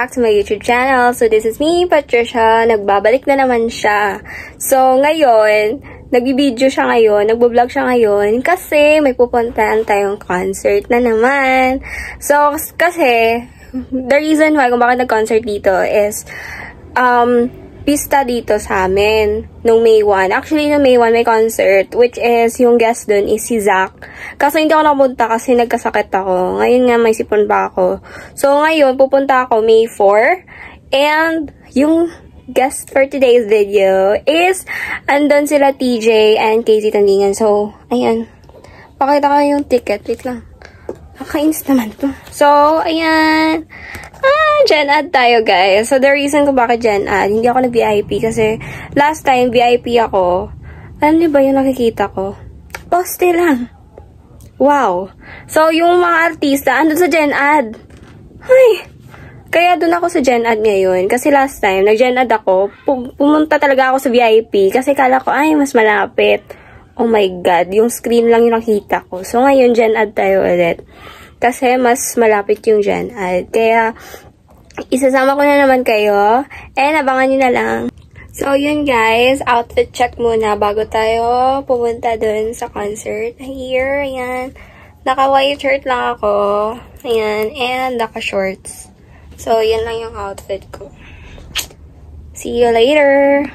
back to my YouTube channel. So this is me, Patricia. Nagbabalik na naman siya. So ngayon, nagbibideo siya ngayon, nagbo-vlog siya ngayon kasi may pupuntahan tayong concert na naman. So kasi, the reason why kung bakit nag-concert dito is, pista dito sa amin nung May 1. Actually, nung May 1 may concert, which is, yung guest dun is si Zach. Kaso hindi ako napunta kasi nagkasakit ako. Ngayon nga may sipon pa ako. So, ngayon, pupunta ako May 4. And, yung guest for today's video is, andun sila TJ and Casey Tandingan. So, ayan. Pakita ko yung ticket. Wait lang. Nakainis naman to. So, ayan. Gen Ad tayo, guys. So, the reason kung bakit Gen Ad, hindi ako nag-VIP kasi last time, VIP ako. Alam niyo ba yung nakikita ko? Poste lang. Wow. So, yung mga artista, andun sa Gen Ad. Ay! Kaya dun ako sa Gen Ad ngayon. Kasi last time, nag-Gen Ad ako, pumunta talaga ako sa VIP kasi kala ko, ay, mas malapit. Oh my God. Yung screen lang yung nakita ko. So, ngayon, Gen Ad tayo ulit. Kasi mas malapit yung Gen Ad. Kaya, isasama ko na naman kayo. And abangan nyo na lang. So, yun guys. Outfit check muna bago tayo pumunta dun sa concert. Here, ayan. Naka-white shirt lang ako. Ayan. And naka-shorts. So, yan lang yung outfit ko. See you later!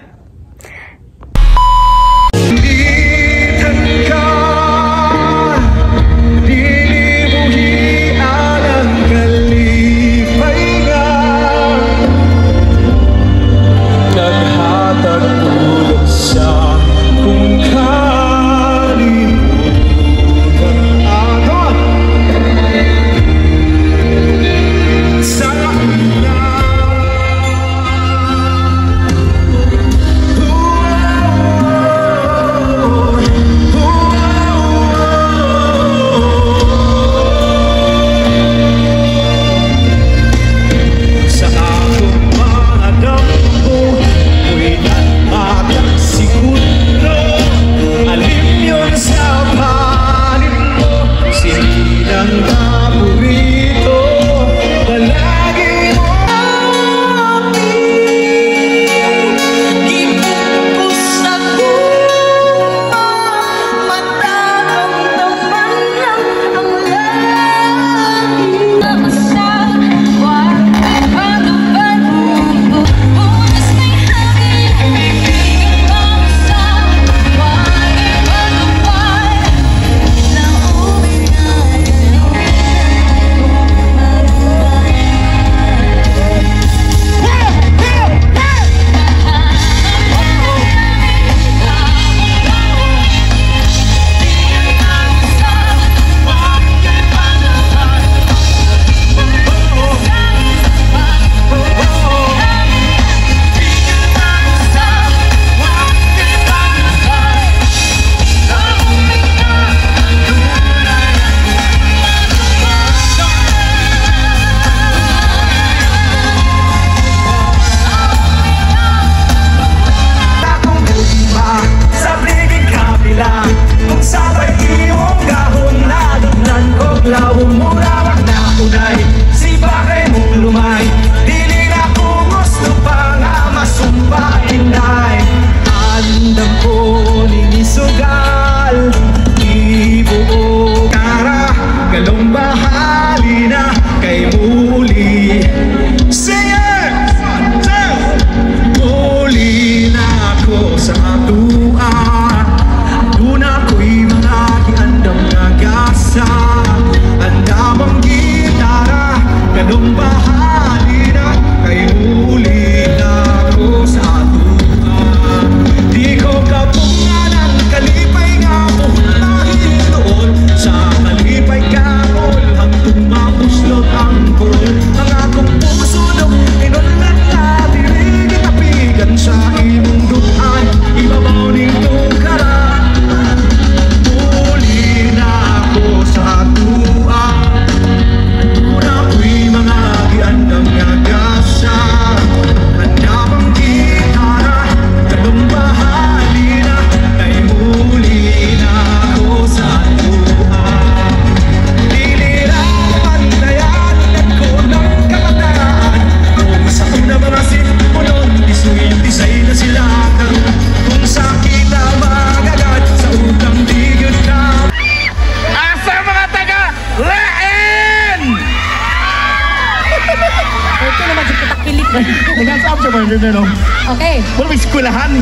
Okay. Wala may skulahan.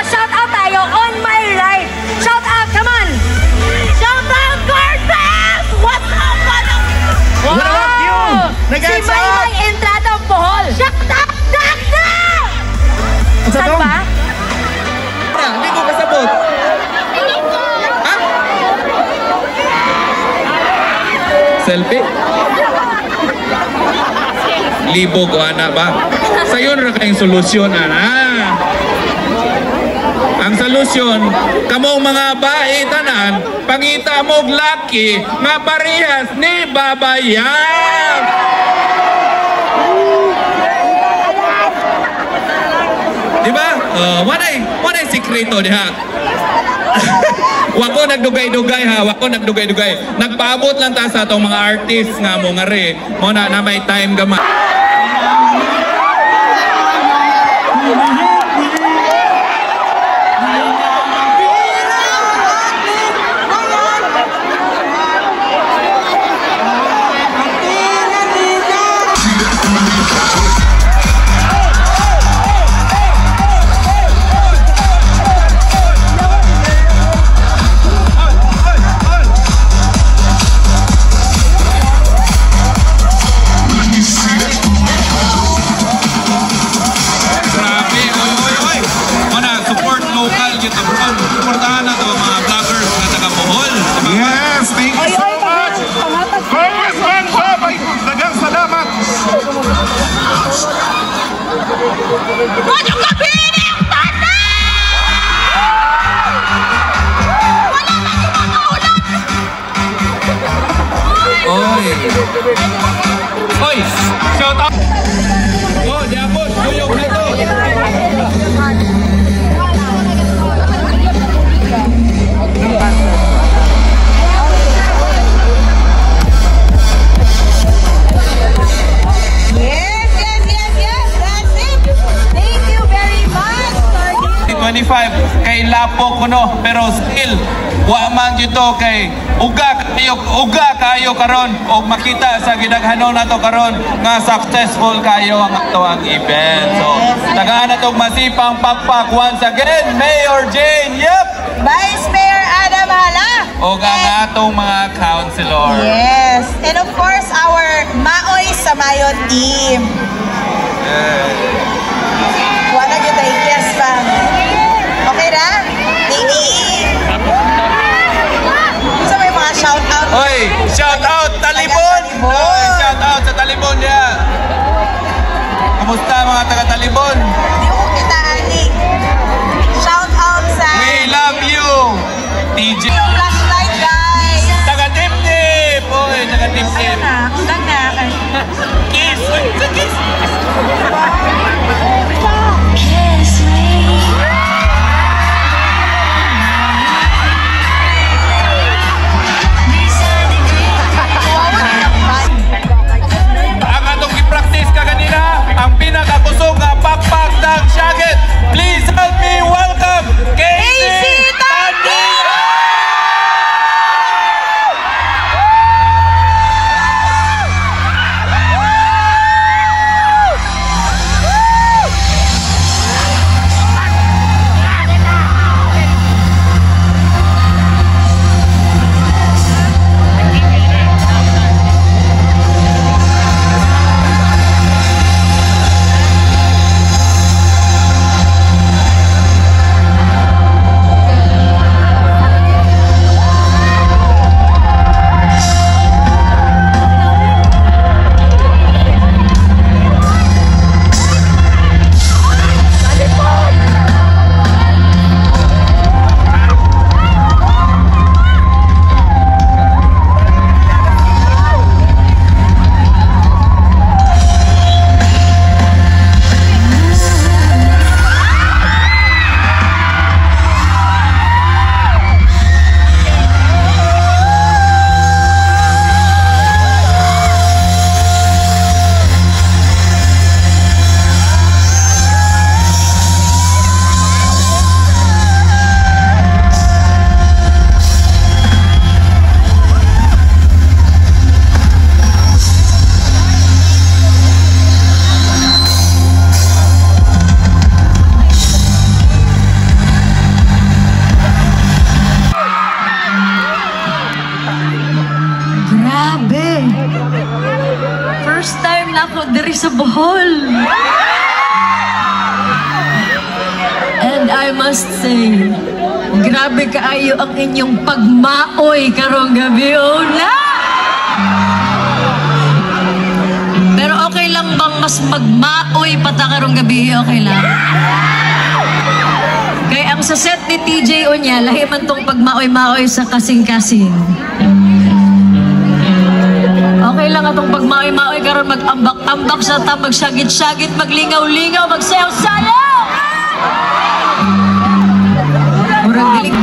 Shout out tayo on my right. Shout out, come on. Shout out, Cortez! What's up? What about you? Si Maymay Entrada Bohol. Shout out, Dagda! Saan ba? Hindi ko kasabot. Ha? Selfie? Libo ko, ana ba? Sa'yo na kayong solusyon, ana. Ang solusyon, kamong mga bae tanan, pangita mo laki, nga parehas ni babayan. Diba? Wanay sikreto diha. Wako nagdugay-dugay ha, wako nagdugay-dugay. Nagpaabot lang ta sa atong mga artist nga mo nga re, mo na may time gamay. Oy, shout out. Oh, diapos, tuyok na to. Yes, that's it. Thank you very much. 25 kay Lapo kuno, pero still wa man dito kay uga kayo karon og makita sa gidaghanon nato karon nga successful kayo ang atuang event. So tagaan natong masipang pakpak once again, Mayor Jane, Vice Mayor Adam Hala. og ang atong mga councilor. Yes, and of course our Maoy Samayon team. Wala gyud tay yes pa. Okay ra? Baby. So may mga shout out. Oy, shout out Talibon. Oy, shout out sa Talibon niya. Kumusta mga taga Talibon? Di ko kita ani. Shout out sa We love you. TJ. yung flashlight guys. Taga Tip-Tip. Oy, taga Tip-Tip. Lang na. Kiss. Kiss. Ang atong i-practice ka kanina, ang pinakabusog nga sa Bohol. And I must say, grabe kaayo ang inyong pagmaoy karong gabi, una. Pero okay lang bang mas magmaoy pata karong gabi? Okay lang. Kaya ang sa set ni TJ Onya, lahi man tong pagmaoy-maoy sa kasing-kasing. Okay lang atong pagmaoy-maoy karon mag-ambak-ambak sa ta, magsagit-sagit, maglingaw-lingaw, magsayaw-sayaw. Murang galing.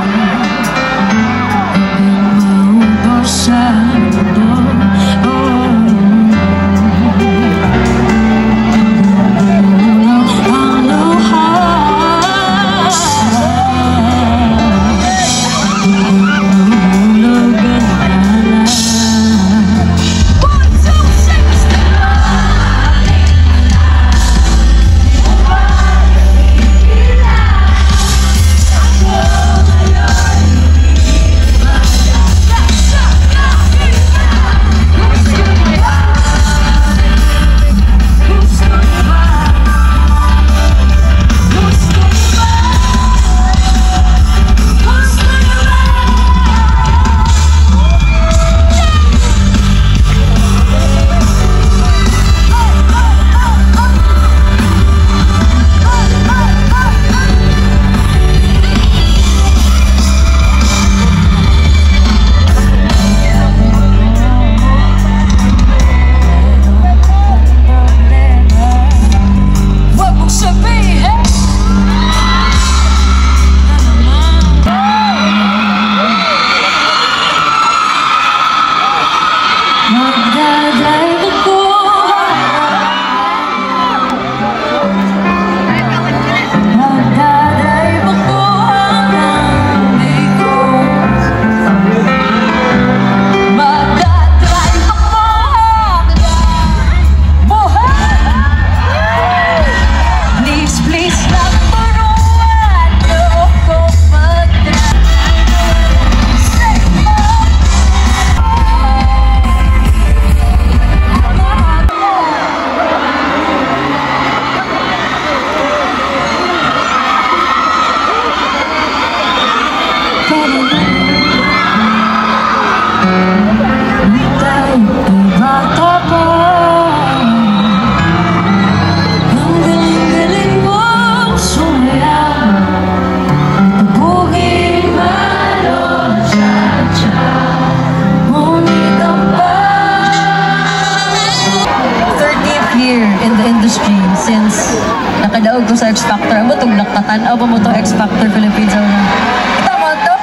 Nakadaog ko sa X Factor. Amo itong naktatanaw pa mo itong X Factor Philippines. Ito mo ito.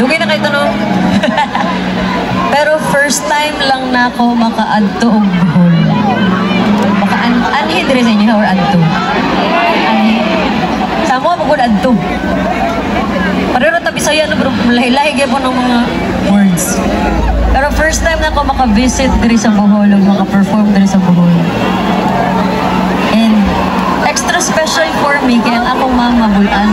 Lugay na kayo ito, no? Pero first time lang na ako maka-adto og Bohol. Maka-anhid rin sa inyo or adto? Anhid. Sa mo, magod-adto. Pareho tabi sa'yo, no, bro? Lahi-lahi kayo po ng mga words. Pero first time na ako maka-visit diri sa Bohol o maka-perform diri sa Bohol. And extra special for me kaya ang akong mama bulan.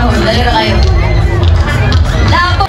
Ahon, dali na kayo. Lapo!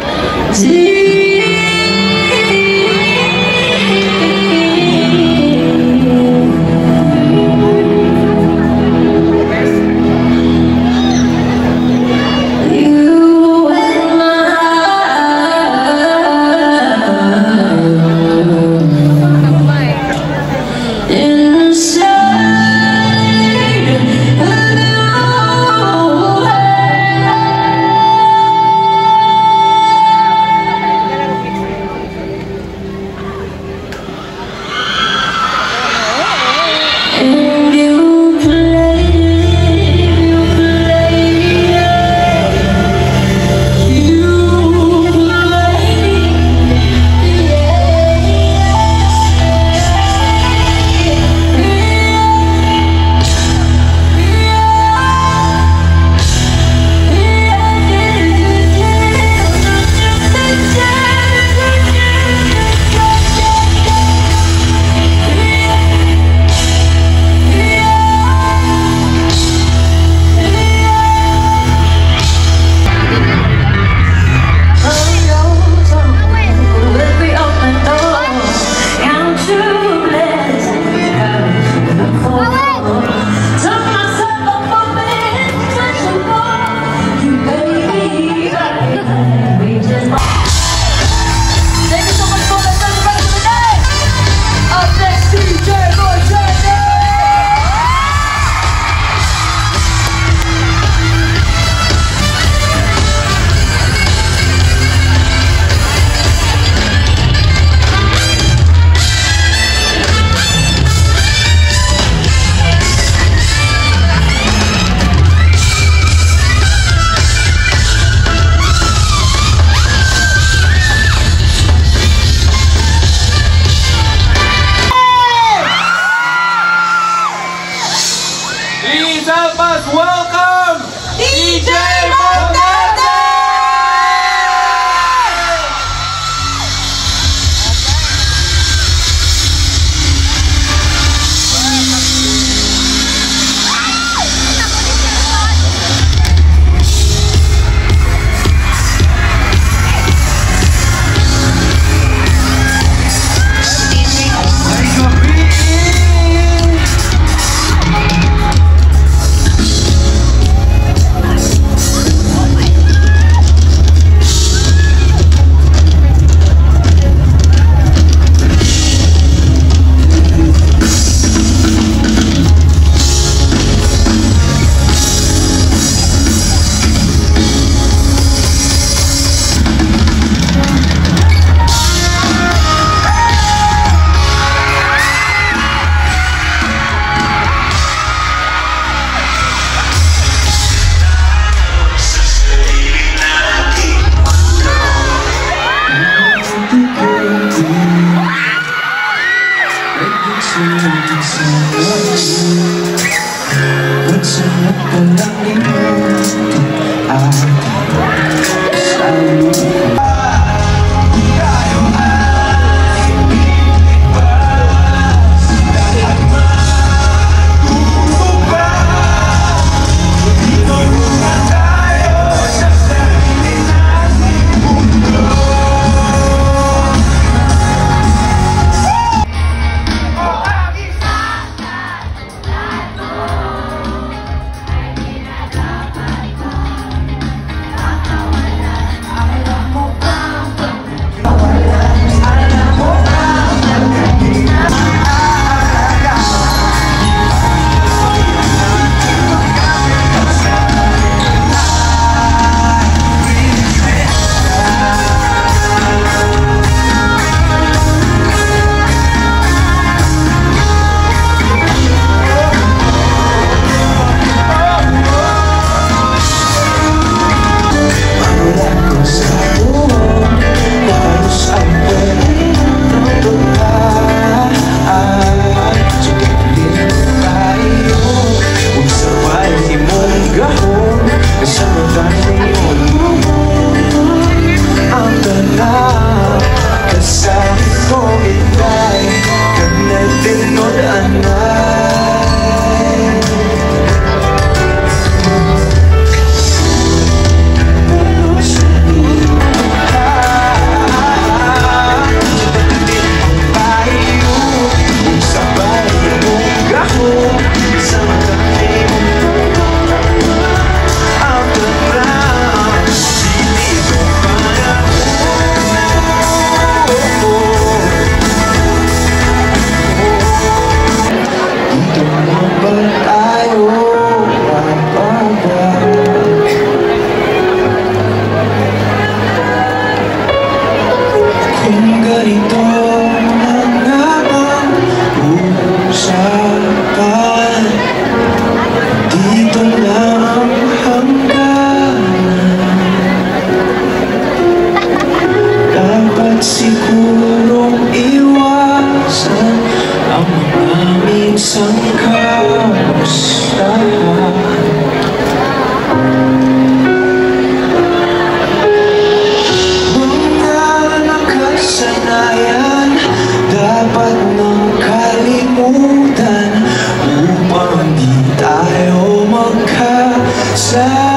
Welcome, DJ Monterde! Saya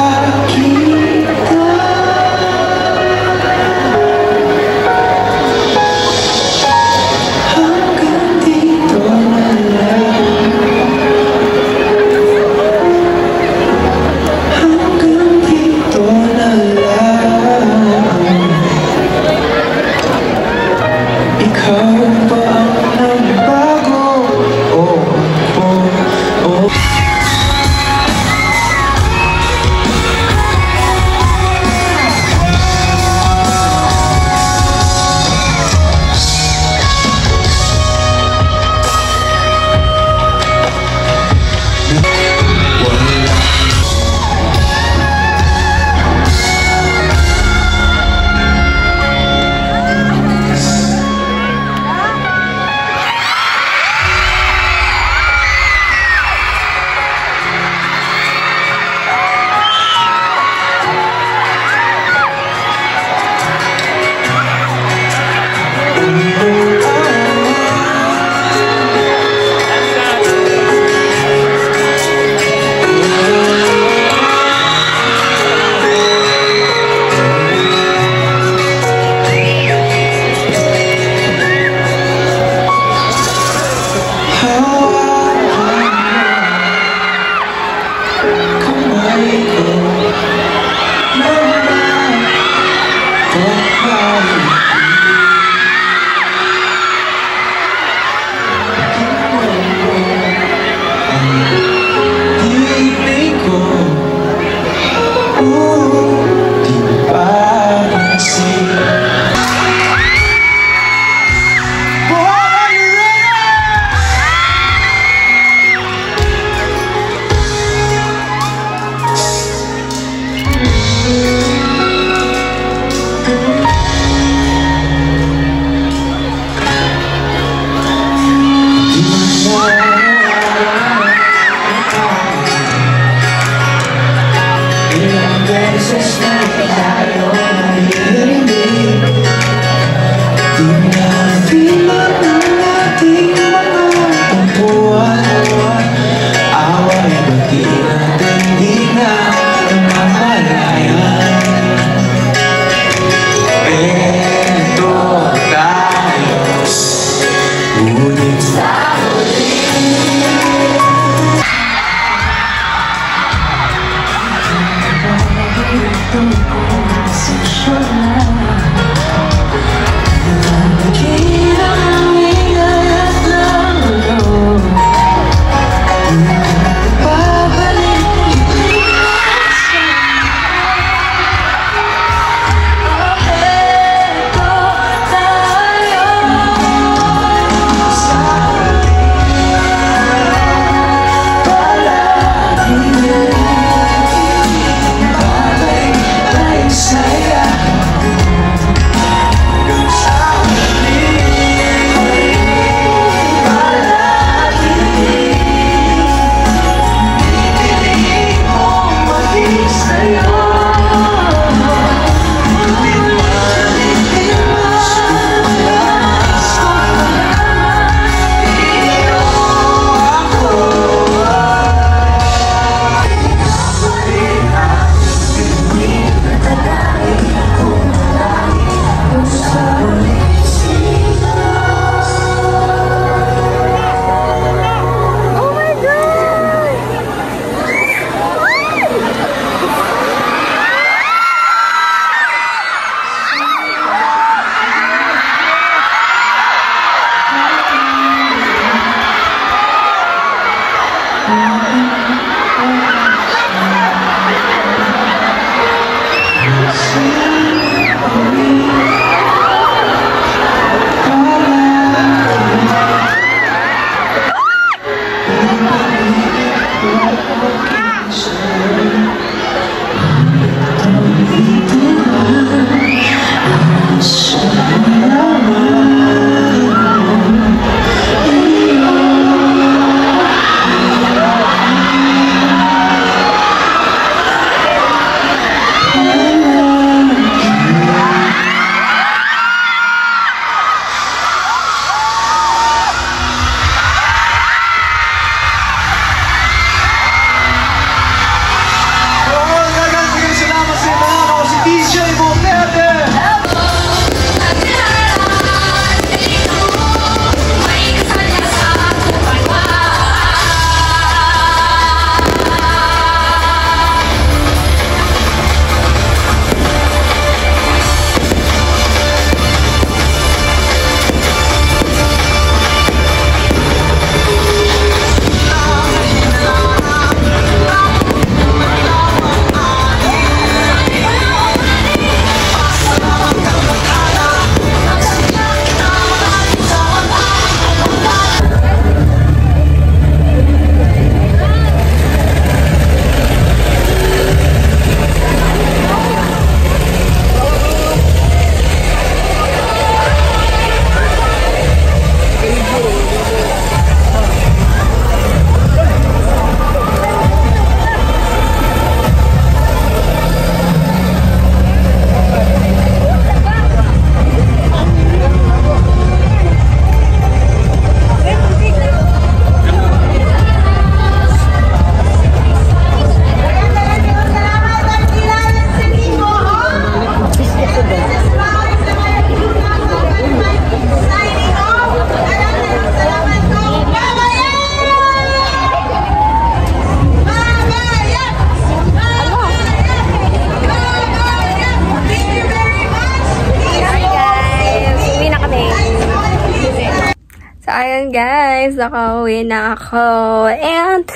ayan guys, nakauwi na ako. And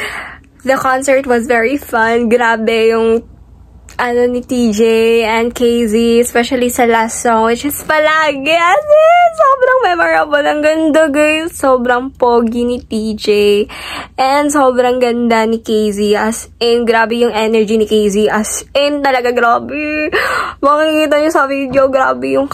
the concert was very fun. Grabe yung ni TJ and KZ, especially sa last song, which is Palagi. As in, sobrang memorable. Ang ganda guys. Sobrang pogi ni TJ. And sobrang ganda ni KZ. As in, grabe yung energy ni KZ. As in, talaga grabe. Makikita nyo sa video, grabe yung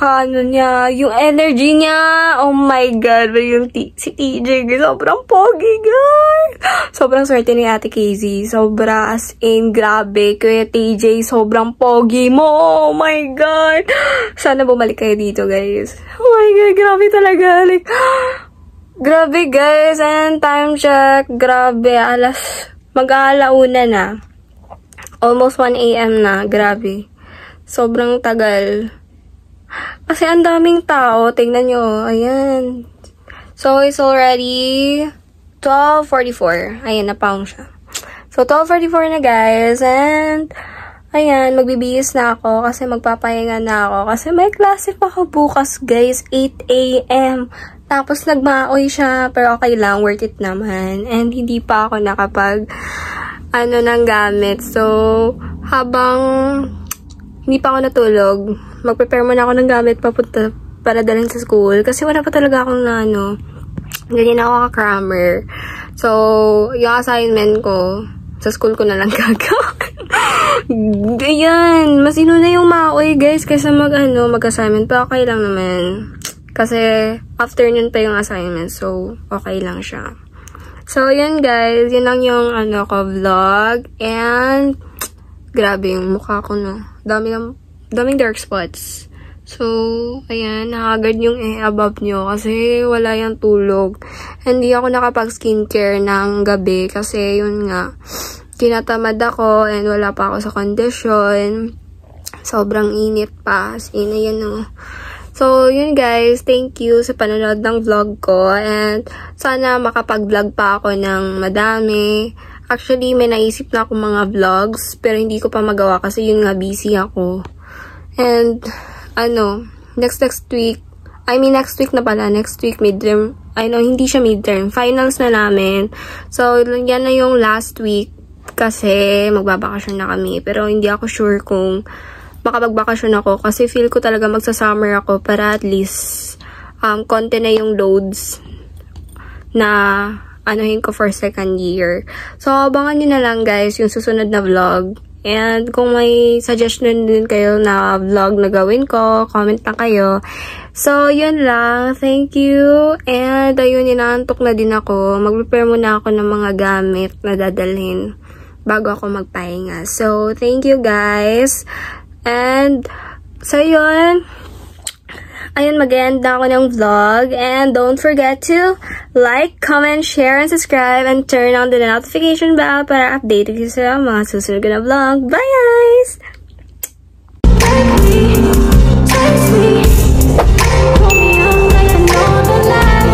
niya. Yung energy niya. Oh my God. Yung si TJ, guys. Sobrang pogi, guys. Sobrang swerte ni Ate KZ. Sobra, as in, grabe. Kuya TJ, sobrang pogi mo. Oh my God. Sana bumalik kayo dito, guys. Oh my God, grabe talaga. Like, grabe, guys. And time check. Grabe, mag-aalauna na. Almost 1 AM na. Grabe. Sobrang tagal. Kasi ang daming tao. Tingnan nyo. Ayan. So, it's already 12:44. Ayan, napaong siya. So, 12:44 na, guys. And ayan, magbibihis na ako kasi magpapahinga na ako. Kasi may klase pa ako bukas, guys. 8 AM. Tapos nagmaoy siya. Pero okay lang. Worth it naman. And hindi pa ako nakapag ng gamit. So, habang hindi pa ako natulog, mag-prepare muna ako ng gamit papunta para dalhin sa school. Kasi wala pa talaga akong ganyan ako ka-crammer. So, yung assignment ko, sa school ko na lang gagawin. Ayan, mas inuna yung maoy guys kaysa mag-assignment. Pero okay lang naman. Kasi afternoon pa yung assignment. So, okay lang siya. So, yun guys. Yun lang yung vlog. And, grabe yung mukha ko, no. Daming dark spots. So, ayan, nakagad yung above nyo kasi wala yung tulog. Hindi ako nakapag-skincare ng gabi kasi yun nga, tinatamad ako and wala pa ako sa condition. Sobrang init pa. As in, ayan o. So, yun guys, thank you sa panonood ng vlog ko and sana makapag-vlog pa ako ng madami. Actually, may naisip na akong mga vlogs pero hindi ko pa magawa kasi yun nga, busy ako. And, next week na pala, next week midterm, hindi siya midterm, finals na namin. So, yan na yung last week kasi magbabakasyon na kami. Pero hindi ako sure kung makapagbakasyon ako kasi feel ko talaga magsa-summer ako para at least konti na yung loads na anuhin ko for second year. So, abangan nyo na lang guys yung susunod na vlog. And kung may suggestion din kayo na vlog na gawin ko, comment lang kayo. So, yun lang. Thank you. And ayun, inaantok na din ako. Mag-prepare muna ako ng mga gamit na dadalhin bago ako magpahinga. So, thank you guys. And, so yun. Ayun, mag-end na ako ng vlog. And don't forget to like, comment, share, and subscribe. And turn on the notification bell para update kayo sa mga susunod na vlog. Bye guys!